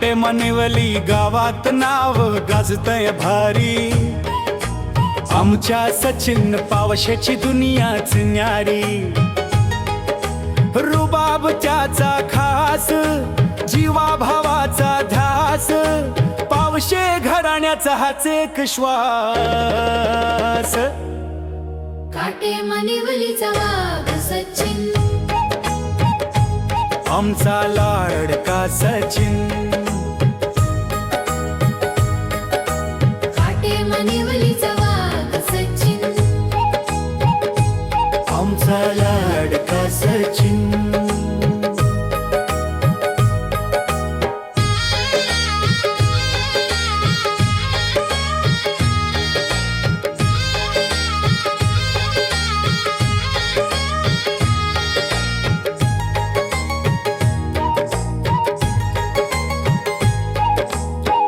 काटे मनिवली गावात नाव गाजतय भारी, आमच्या सचिन पावशाची दुनियाच न्यारी। रुबाब त्याचा खास, जीवा भावाचा ध्यास, पावशे घराण्याचा हाच एक श्वास। काटे मनिवलीचा वाघ सचिन, आमचा लाडका सचिन। काटे मनिवलीचा वाघ सचिन, आमचा लाडका सचिन।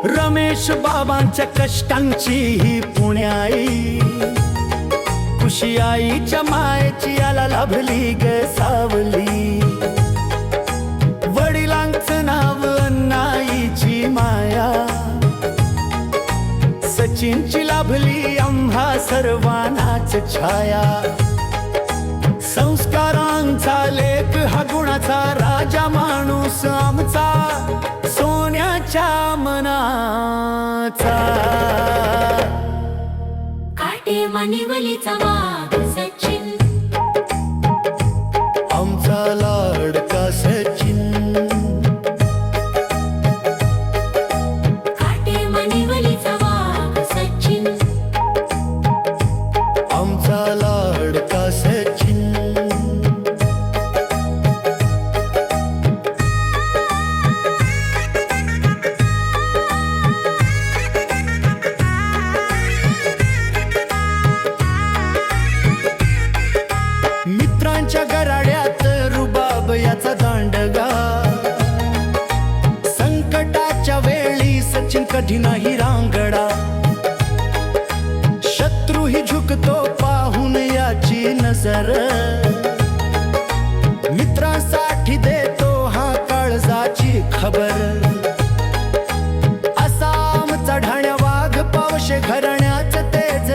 रमेश बाबांच्या कष्टांची ही पुण्याई, खुशी आईच्या मायेची याला लाभली ग सावली। वडिलांचं नाव अण्णाईची माया, सचिनची लाभली आम्हा सर्वांनाच छाया। संस्कारांचा लेख हा गुणाचा राजा माणूस आमचा, सोन्याच्या मनाचा। काटे मनिवलीचा वाघ सचिन, आमचा लाडका सचिन। काटे मनिवलीचा वाघ सचिन, आमचा लाडका सचिन। मित्रांच्या गराड्यात रुबाब याचा दांडगा, संकटाच्या वेळी सचिन कधी नाही रांगडा। शत्रूही झुकतो पाहून याची नजर, मित्रांसाठी देतो हा काळजाची खबर। असा आमचा ढाण्या वाघ पावशे घराण्याच तेज,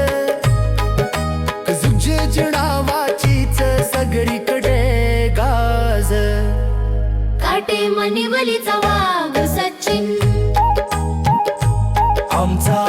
जुजे नावाचीच सगळीकडे गाज। काटे मनिवलीचा वाघ सचिन, आमचा